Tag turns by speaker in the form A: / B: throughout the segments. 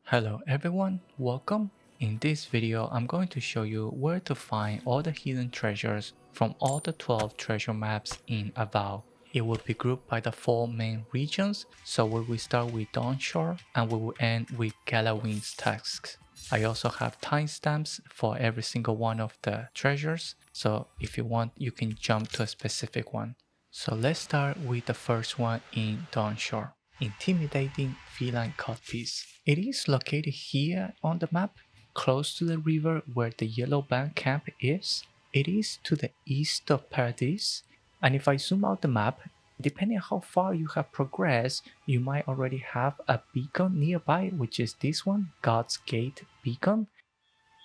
A: Hello everyone, welcome. In this video, I'm going to show you where to find all the hidden treasures from all the 12 treasure maps in Avowed. It will be grouped by the 4 main regions, so we will start with Dawnshore and we will end with Galawain's Tusks. I also have timestamps for every single one of the treasures, so if you want, you can jump to a specific one. So let's start with the first one in Dawnshore. Intimidating Feline Codpiece. It is located here on the map, close to the river where the yellow band camp is. It is to the east of Paradise, and if I zoom out the map, depending on how far you have progressed, you might already have a beacon nearby, which is this one, God's Gate beacon,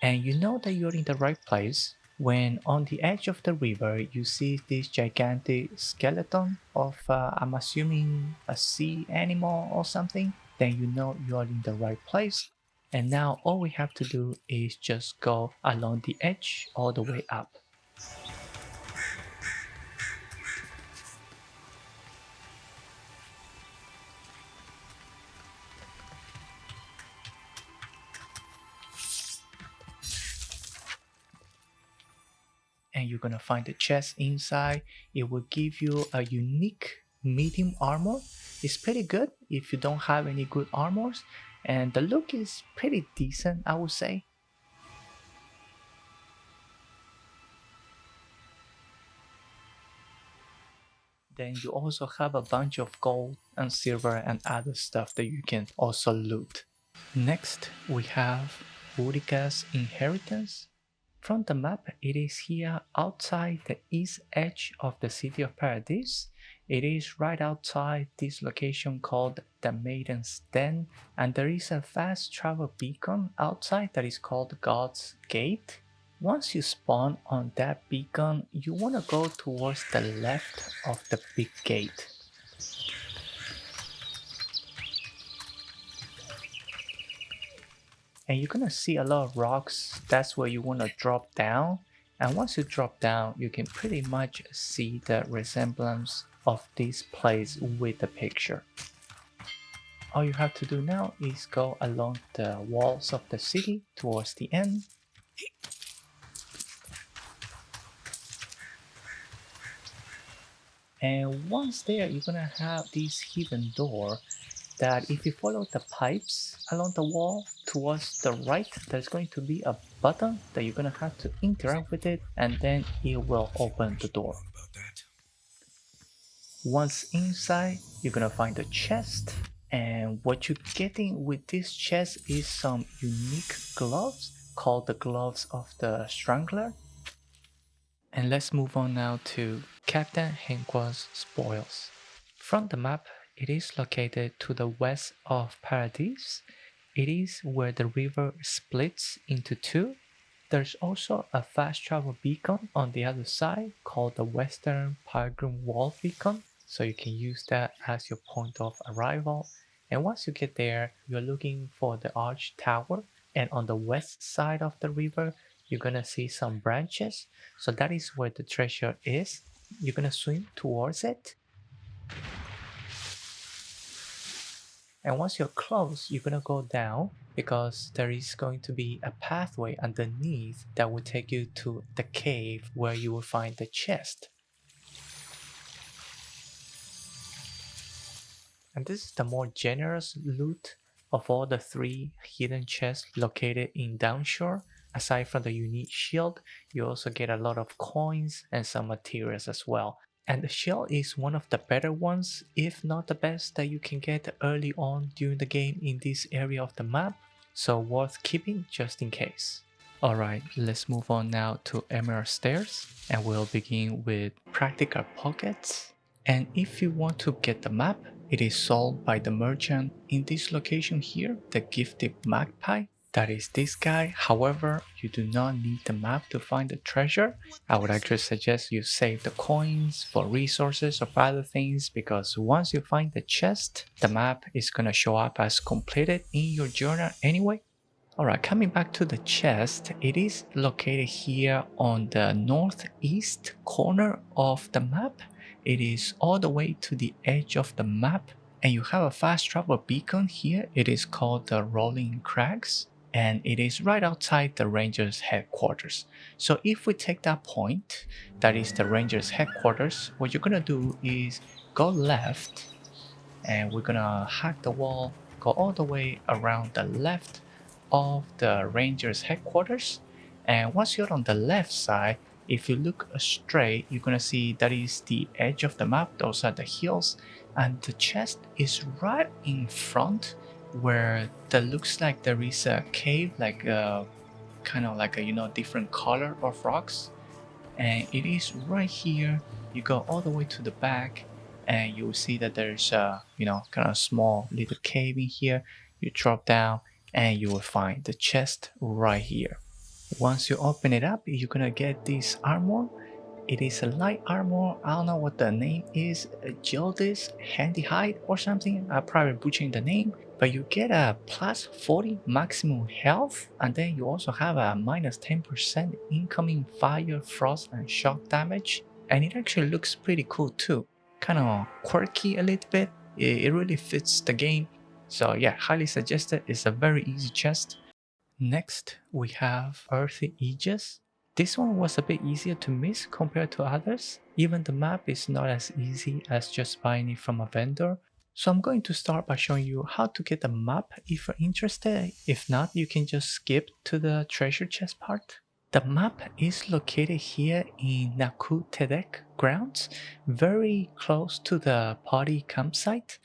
A: and you know that you're in the right place when on the edge of the river you see this gigantic skeleton of I'm assuming a sea animal or something. Then you know you are in the right place, and now all we have to do is just go along the edge all the way up. And you're gonna find the chest inside. It will give you a unique medium armor. It's pretty good if you don't have any good armors, and the look is pretty decent, I would say. Then you also have a bunch of gold and silver and other stuff that you can also loot. Next we have Woedica's inheritance. From the map, it is here outside the east edge of the city of Paradise. It is right outside this location called the Maiden's Den, and there is a fast travel beacon outside that is called God's Gate. Once you spawn on that beacon, you want to go towards the left of the big gate. And you're gonna see a lot of rocks. That's where you want to drop down, and once you drop down you can pretty much see the resemblance of this place with the picture. All you have to do now is go along the walls of the city towards the end. And once there, you're gonna have this hidden door that if you follow the pipes along the wall towards the right, there's going to be a button that you're gonna have to interact with it, and then it will open the door. Once inside, you're gonna find a chest, and what you're getting with this chest is some unique gloves called the Gloves of the Strangler. And let's move on now to Captain Henqua's spoils. From the map, it is located to the west of Paradise. It is where the river splits into two. There's also a fast travel beacon on the other side called the Western Pilgrim Wall beacon, so you can use that as your point of arrival. And once you get there, you're looking for the Arch Tower, and on the west side of the river you're gonna see some branches, so that is where the treasure is. You're gonna swim towards it, and once you're close, you're gonna go down because there is going to be a pathway underneath that will take you to the cave where you will find the chest. And this is the more generous loot of all the 3 hidden chests located in Dawnshore. Aside from the unique shield, you also get a lot of coins and some materials as well. And the shield is one of the better ones, if not the best, that you can get early on during the game in this area of the map, so worth keeping just in case. Alright, let's move on now to Emerald Stairs, and we'll begin with Practical Pockets. And if you want to get the map, it is sold by the merchant in this location here, the Gifted Magpie. That is this guy. However, you do not need the map to find the treasure. I would actually suggest you save the coins for resources or other things, because once you find the chest, the map is gonna show up as completed in your journal anyway. Alright, coming back to the chest, it is located here on the northeast corner of the map. It is all the way to the edge of the map, And you have a fast travel beacon here. It is called the Rolling Crags, and it is right outside the Rangers headquarters. So if we take that point, that is the Rangers headquarters, what you're gonna do is go left, and we're gonna hack the wall, go all the way around the left of the Rangers headquarters. And once you're on the left side, if you look straight, you're gonna see that is the edge of the map. Those are the hills, and the chest is right in front, where that looks like there is a cave, like a kind of like a different color of rocks. And it is right here. You go all the way to the back, and you will see that there's a kind of small little cave in here. You drop down, and you will find the chest right here. Once you open it up, you're gonna get this armor. It is a light armor. I don't know what the name is, Gildis Handy Hide or something. I'm probably butchering the name, but you get a plus 40 maximum health, and then you also have a minus 10% incoming fire, frost, and shock damage. And it actually looks pretty cool too. Kind of quirky a little bit. It really fits the game. So yeah, highly suggested. It's a very easy chest. Next, we have Earthy Aegis. This one was a bit easier to miss compared to others. Even the map is not as easy as just buying it from a vendor. So I'm going to start by showing you how to get the map if you're interested. If not, you can just skip to the treasure chest part. The map is located here in Naku Tedek grounds, very close to the party campsite.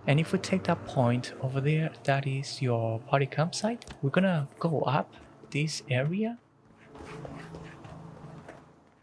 A: And if we take that point over there, that is your party campsite. We're gonna go up this area,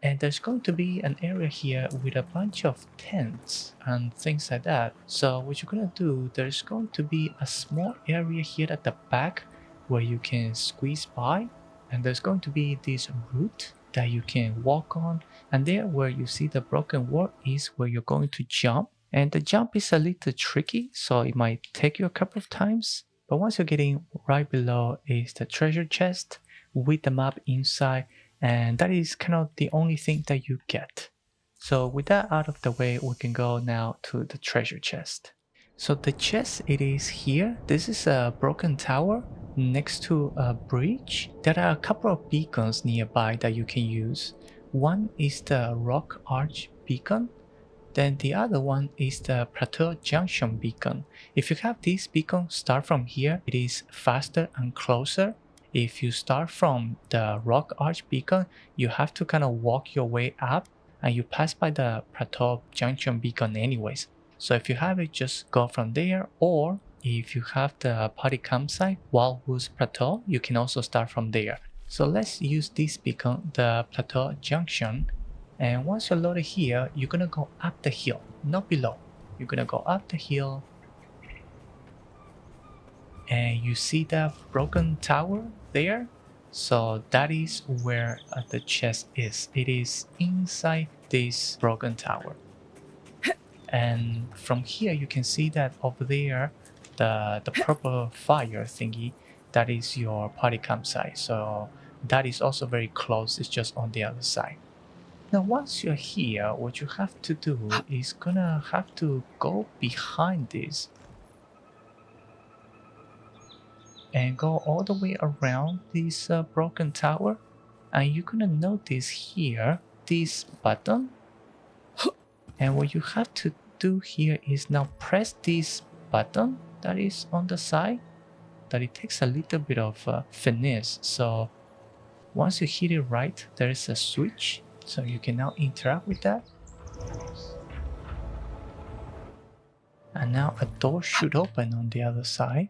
A: and there's going to be an area here with a bunch of tents and things like that. So what you're gonna do, there's going to be a small area here at the back where you can squeeze by, and there's going to be this route that you can walk on, and there where you see the broken wall is where you're going to jump. And the jump is a little tricky, so it might take you a couple of times. But once you're getting right below is the treasure chest with the map inside, and that is kind of the only thing that you get. So with that out of the way, we can go now to the treasure chest. So the chest, it is here. This is a broken tower next to a bridge. There are a couple of beacons nearby that you can use. One is the Rock Arch beacon. Then the other one is the Plateau Junction beacon. If you have this beacon, start from here. It is faster and closer. If you start from the Rock Arch beacon, you have to kind of walk your way up, and you pass by the Plateau Junction beacon anyways. So if you have it, just go from there, or if you have the party campsite, Wildwood's Plateau, you can also start from there. So let's use this beacon, the Plateau Junction. And once you're loaded here, you're gonna go up the hill, not below. You're gonna go up the hill, and you see that broken tower there? So that is where the chest is. It is inside this broken tower. And from here you can see that over there, the purple fire thingy, that is your party campsite. So that is also very close, it's just on the other side. Now once you're here, what you have to do is gonna have to go behind this and go all the way around this broken tower, and you're gonna notice here this button. And what you have to do here is now press this button that is on the side, that it takes a little bit of finesse. So once you hit it right, there is a switch, so you can now interact with that. And now a door should open on the other side.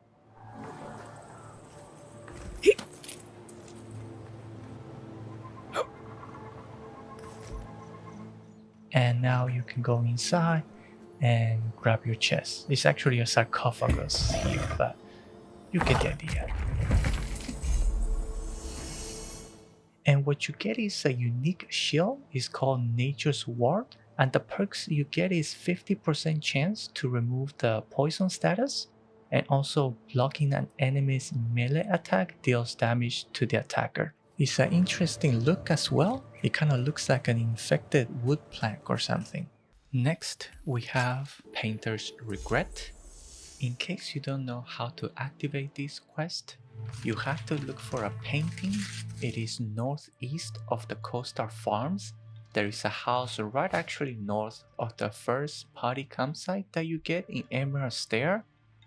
A: And now you can go inside and grab your chest. It's actually a sarcophagus here, but you get the idea. And what you get is a unique shield. It's called Nature's Ward. And the perks you get is 50% chance to remove the poison status. And also blocking an enemy's melee attack deals damage to the attacker. It's an interesting look as well. It kind of looks like an infected wood plank or something. Next, we have Painter's Regret. In case you don't know how to activate this quest, you have to look for a painting. It is northeast of the Coastal Farms. There is a house right actually north of the first party campsite that you get in Emerald Stair.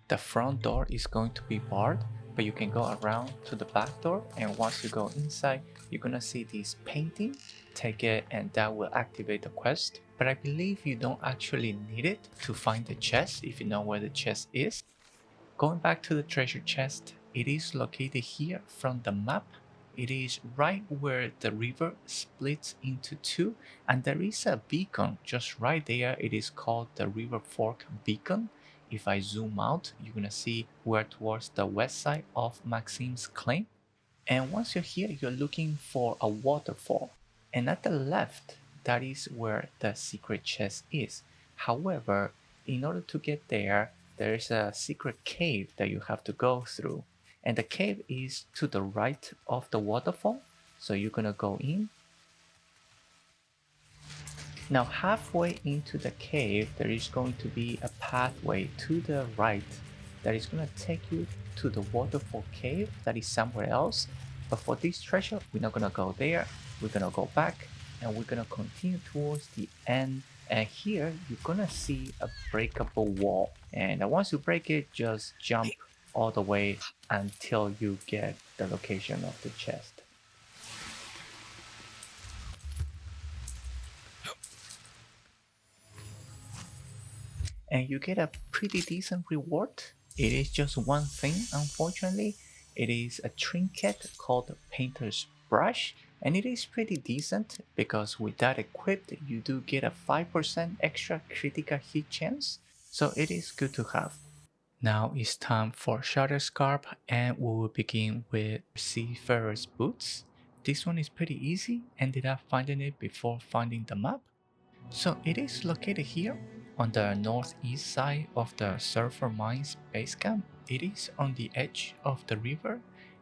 A: The front door is going to be barred, but you can go around to the back door, and once you go inside, you're gonna see this painting. Take it and that will activate the quest. But I believe you don't actually need it to find the chest if you know where the chest is. Going back to the treasure chest, it is located here from the map. It is right where the river splits into two, and there is a beacon just right there. It is called the River Fork Beacon. If I zoom out, you're gonna see we're towards the west side of Maxime's claim. And once you're here, you're looking for a waterfall. And at the left, that is where the secret chest is. However, in order to get there, there is a secret cave that you have to go through. And the cave is to the right of the waterfall. So you're gonna go in. Now halfway into the cave, there is going to be a pathway to the right that is gonna take you to the waterfall cave that is somewhere else. But for this treasure, we're not gonna go there. We're gonna go back and we're gonna continue towards the end. And here you're gonna see a breakable wall. And once you break it, just jump all the way until you get the location of the chest. And you get a pretty decent reward. It is just one thing, unfortunately. It is a trinket called Painter's Brush, and it is pretty decent because with that equipped, you do get a 5% extra critical hit chance, so it is good to have. Now it's time for Shatterscarp, and we will begin with Seafarer's Boots. This one is pretty easy, ended up finding it before finding the map. So it is located here on the northeast side of the Surfer Mines base camp. It is on the edge of the river,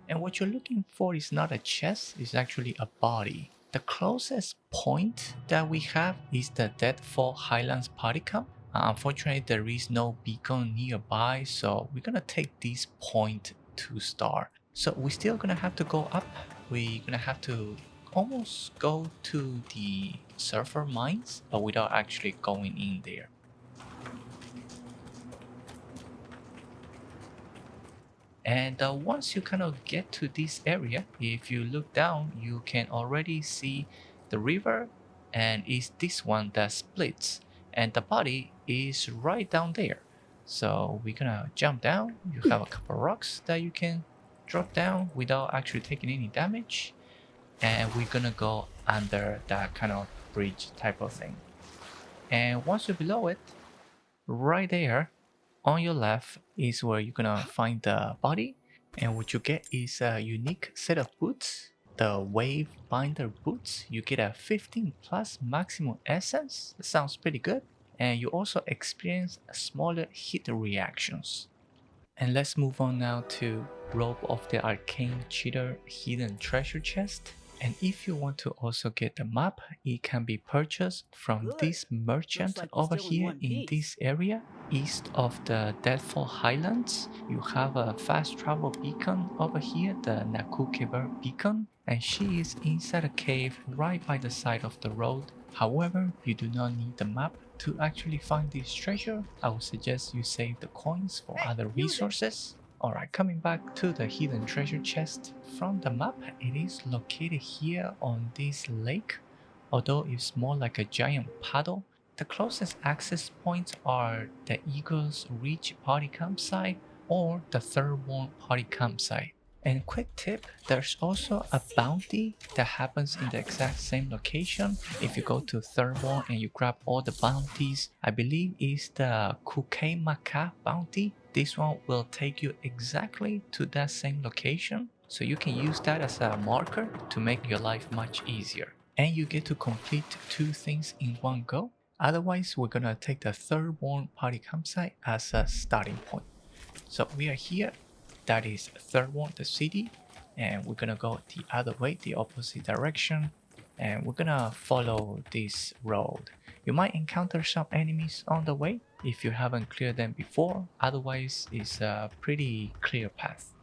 A: and what you're looking for is not a chest, it's actually a body. The closest point that we have is the Deadfall Highlands party camp. Unfortunately, there is no beacon nearby, so we're gonna take this point to start. So we're still gonna have to go up. We're gonna have to almost go to the Surfer Mines, but without actually going in there. And once you kind of get to this area, if you look down, you can already see the river, and it's this one that splits, and the body is right down there. So we're gonna jump down. You have a couple of rocks that you can drop down without actually taking any damage, and we're gonna go under that kind of bridge type of thing. And once you're below it, right there on your left is where you're gonna find the body, and what you get is a unique set of boots, the Wave Binder boots. You get a 15 plus maximum essence. That sounds pretty good, and you also experience smaller hit reactions. And let's move on now to Robe of the Arcane Cheater Hidden Treasure Chest. And if you want to also get the map, it can be purchased from this merchant over here in this area, east of the Deadfall Highlands. You have a fast travel beacon over here, the Nakukeber beacon, and she is inside a cave right by the side of the road. However, you do not need the map to actually find this treasure. I would suggest you save the coins for other resources. Alright, coming back to the hidden treasure chest from the map, it is located here on this lake. Although it's more like a giant paddle, the closest access points are the Eagle's Reach party campsite or the Third One party campsite. And quick tip, there's also a bounty that happens in the exact same location. If you go to Third One and you grab all the bounties, I believe it's the Kukeimaka bounty. This one will take you exactly to that same location, so you can use that as a marker to make your life much easier. And you get to complete two things in one go. Otherwise, we're gonna take the Third One party campsite as a starting point. So we are here. That is Third One, the city, and we're gonna go the other way, the opposite direction. and we're gonna follow this road. You might encounter some enemies on the way if you haven't cleared them before, otherwise it's a pretty clear path.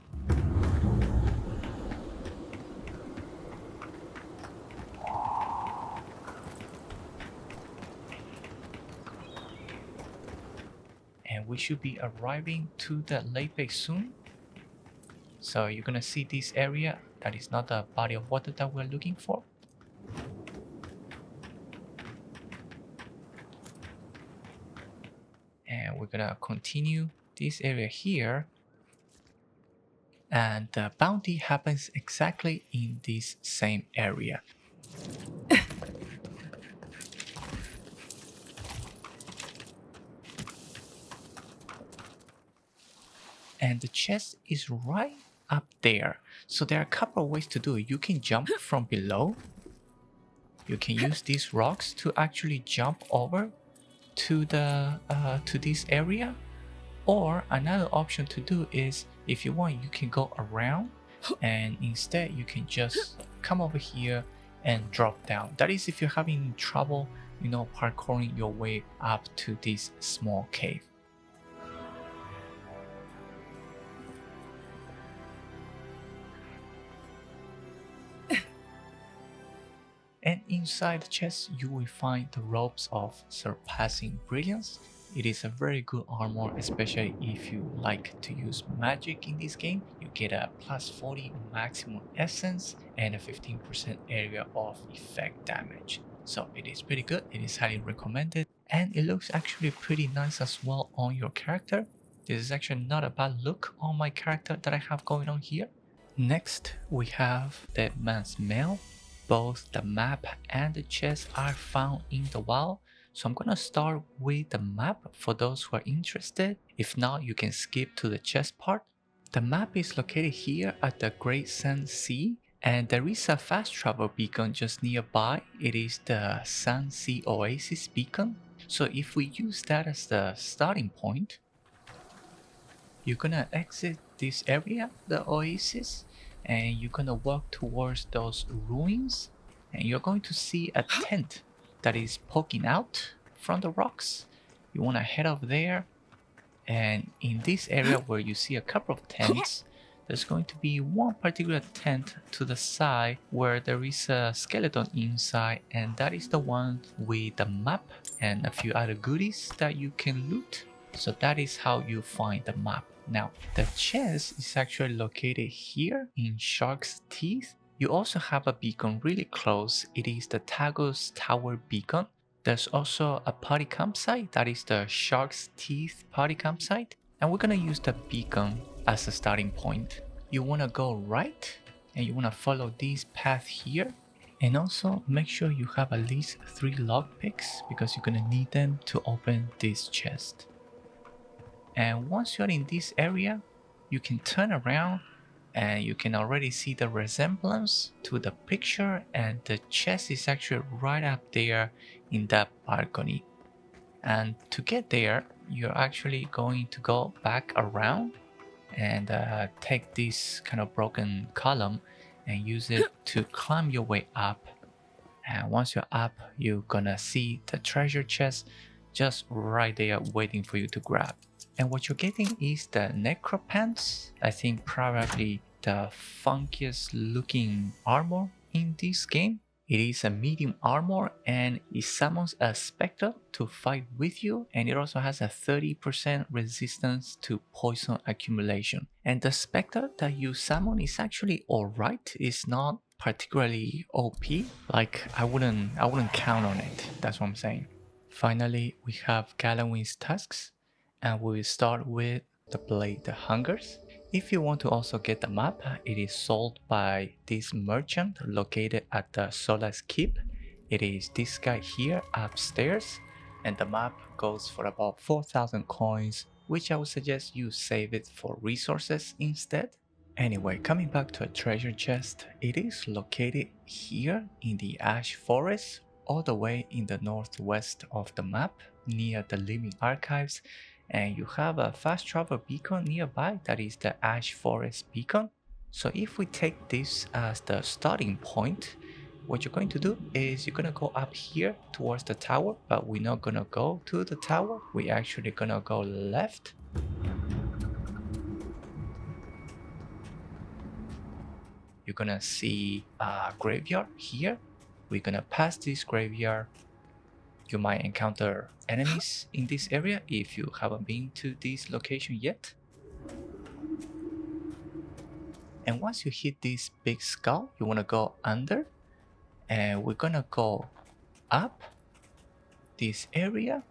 A: And we should be arriving to the lake base soon. So you're gonna see this area, that is not the body of water that we're looking for. And we're gonna continue this area here. And the bounty happens exactly in this same area. And the chest is right up there. So there are a couple of ways to do it. You can jump from below. You can use these rocks to actually jump over to the to this area. Or another option to do is, if you want, you can go around and instead you can just come over here and drop down. That is if you're having trouble, you know, parkouring your way up to this small cave. And inside the chest you will find the robes of surpassing brilliance. It is a very good armor, especially if you like to use magic in this game. You get a plus 40 maximum essence and a 15% area of effect damage. So it is pretty good, it is highly recommended, and it looks actually pretty nice as well on your character. This is actually not a bad look on my character that I have going on here. Next we have Dead Man's Mail. Both the map and the chest are found in the wild. So I'm gonna start with the map for those who are interested. If not, you can skip to the chest part. The map is located here at the Great Sand Sea, and there is a fast travel beacon just nearby. It is the Sand Sea Oasis beacon. So if we use that as the starting point, you're gonna exit this area, the oasis, and you're gonna walk towards those ruins, and you're going to see a tent that is poking out from the rocks. You want to head up there, and in this area where you see a couple of tents, there's going to be one particular tent to the side where there is a skeleton inside, and that is the one with the map and a few other goodies that you can loot. So that is how you find the map. Now, the chest is actually located here in Shark's Teeth. You also have a beacon really close. It is the Tagos Tower beacon. There's also a party campsite, that is the Shark's Teeth party campsite. And we're gonna use the beacon as a starting point. You wanna go right, and you wanna follow this path here. And also make sure you have at least 3 lockpicks, because you're gonna need them to open this chest. And once you're in this area, you can turn around and you can already see the resemblance to the picture, and the chest is actually right up there in that balcony. And to get there, you're actually going to go back around and take this kind of broken column and use it to climb your way up. And once you're up, you're gonna see the treasure chest just right there waiting for you to grab. And what you're getting is the Necropants. I think probably the funkiest looking armor in this game. It is a medium armor, and it summons a spectre to fight with you, and it also has a 30% resistance to poison accumulation. And the spectre that you summon is actually alright. It's not particularly OP. Like I wouldn't count on it. That's what I'm saying. Finally, we have Galawain's Tusks, and we will start with the Blade the Hungers. If you want to also get the map, it is sold by this merchant located at the Solace Keep. It is this guy here upstairs, and the map goes for about 4,000 coins, which I would suggest you save it for resources instead. Anyway, coming back to a treasure chest, it is located here in the Ash Forest, all the way in the northwest of the map, near the Living Archives, and you have a fast travel beacon nearby, that is the Ash Forest beacon. So if we take this as the starting point, What you're going to do is you're gonna go up here towards the tower, but we're not gonna go to the tower. We're actually gonna go left. You're gonna see a graveyard here. We're gonna pass this graveyard. You might encounter enemies in this area if you haven't been to this location yet. And once you hit this big skull, you wanna go under. And we're gonna go up this area.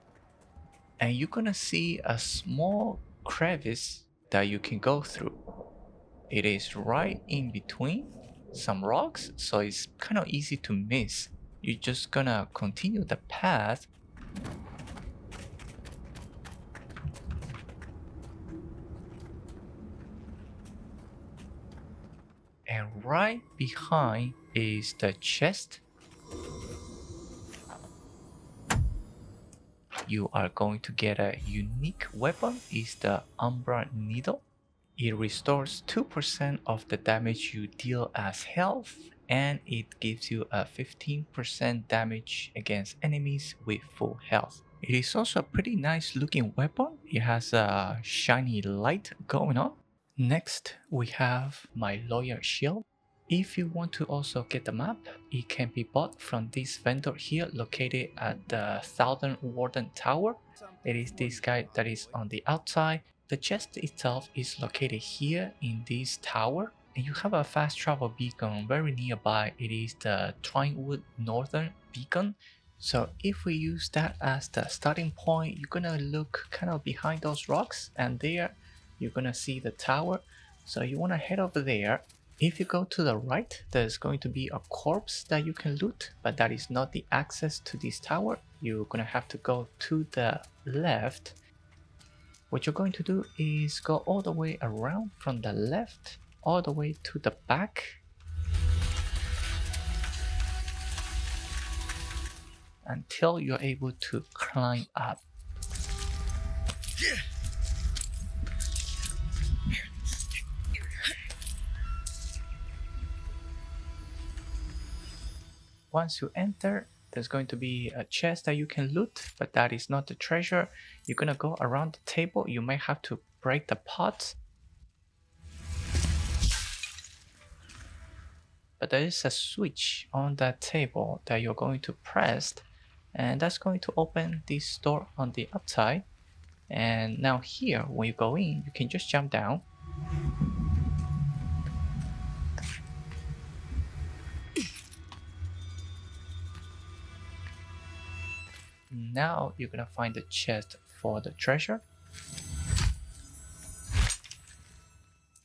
A: And you're gonna see a small crevice that you can go through. It is right in between some rocks, so it's kind of easy to miss. You're just gonna continue the path. And right behind is the chest. You are going to get a unique weapon, is the Umbra Needle. It restores 2% of the damage you deal as health, and it gives you a 15% damage against enemies with full health. It is also a pretty nice looking weapon. It has a shiny light going on. Next, we have my Lawyer Shield. If you want to also get the map, it can be bought from this vendor here located at the Southern Warden Tower. It is this guy that is on the outside. The chest itself is located here in this tower, and you have a fast travel beacon very nearby. It is the Twinewood Northern Beacon. So if we use that as the starting point, you're gonna look kind of behind those rocks, and there you're gonna see the tower. So you wanna head over there. If you go to the right, there's going to be a corpse that you can loot, but that is not the access to this tower. You're gonna have to go to the left. What you're going to do is go all the way around from the left all the way to the back. Until you're able to climb up. Once you enter, there's going to be a chest that you can loot, but that is not the treasure. You're gonna go around the table. You may have to break the pots. But there is a switch on that table that you're going to press, and that's going to open this door on the outside. And now here, when you go in, you can just jump down. Now you're gonna find the chest for the treasure.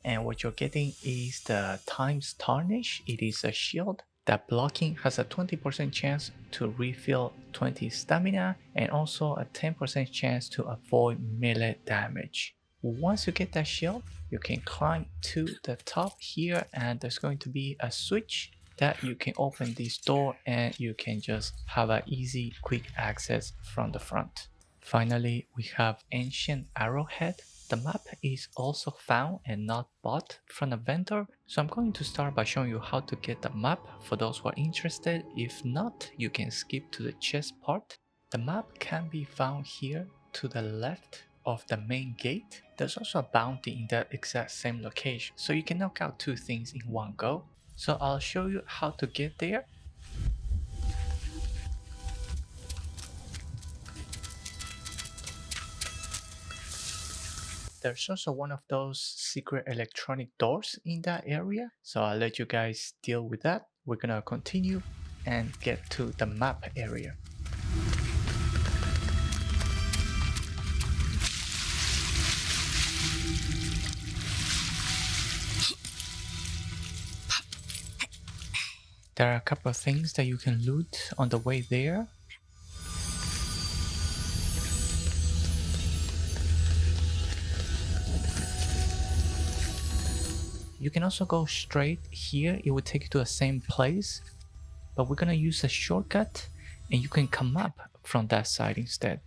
A: And what you're getting is the Time's Tarnish. It is a shield that blocking has a 20% chance to refill 20 stamina and also a 10% chance to avoid melee damage. Once you get that shield, you can climb to the top here, and there's going to be a switch that you can open this door, and you can just have an easy quick access from the front. Finally, we have Ancient Arrowhead. The map is also found and not bought from a vendor, so I'm going to start by showing you how to get the map for those who are interested. If not, you can skip to the chest part. The map can be found here to the left of the main gate. There's also a bounty in that exact same location, so you can knock out two things in one go. So I'll show you how to get there. There's also one of those secret electronic doors in that area, so I'll let you guys deal with that. We're gonna continue and get to the map area. There are a couple of things that you can loot on the way there. You can also go straight here, it will take you to the same place, but we're gonna use a shortcut and you can come up from that side instead.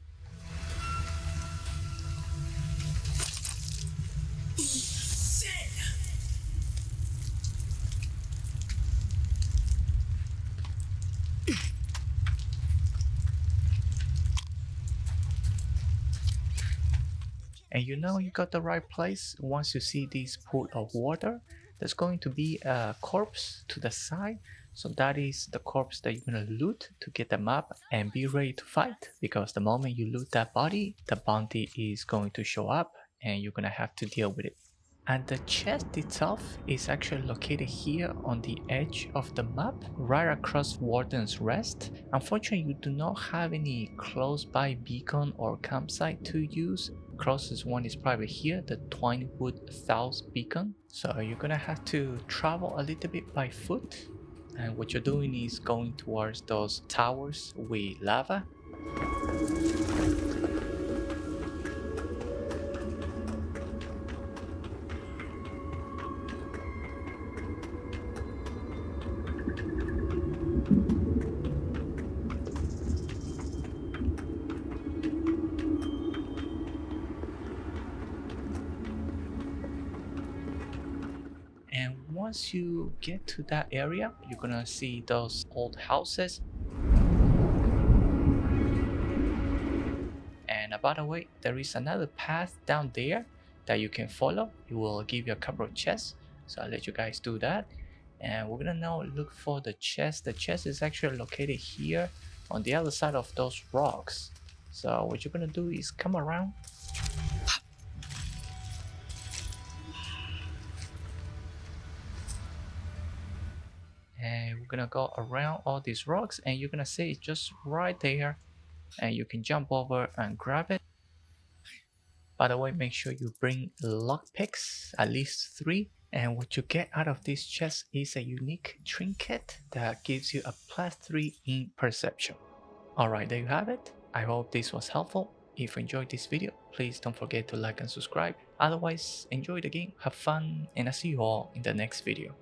A: And you know you got the right place. Once you see this pool of water, there's going to be a corpse to the side. So that is the corpse that you're gonna loot to get the map and be ready to fight. Because the moment you loot that body, the bounty is going to show up and you're gonna have to deal with it. And the chest itself is actually located here on the edge of the map, right across Warden's Rest. Unfortunately, you do not have any close by beacon or campsite to use. Closest one is probably here, the Twinewood South beacon. So you're gonna have to travel a little bit by foot. And what you're doing is going towards those towers with lava. And once you get to that area, you're gonna see those old houses. And by the way, there is another path down there that you can follow. It will give you a couple of chests. So I'll let you guys do that. And we're gonna now look for the chest. The chest is actually located here on the other side of those rocks. So what you're gonna do is come around. And we're gonna go around all these rocks and you're gonna see it's just right there. And you can jump over and grab it. By the way, make sure you bring lockpicks, at least 3. And what you get out of this chest is a unique trinket that gives you a +3 in perception. Alright, there you have it. I hope this was helpful. If you enjoyed this video, please don't forget to like and subscribe. Otherwise, enjoy the game, have fun, and I'll see you all in the next video.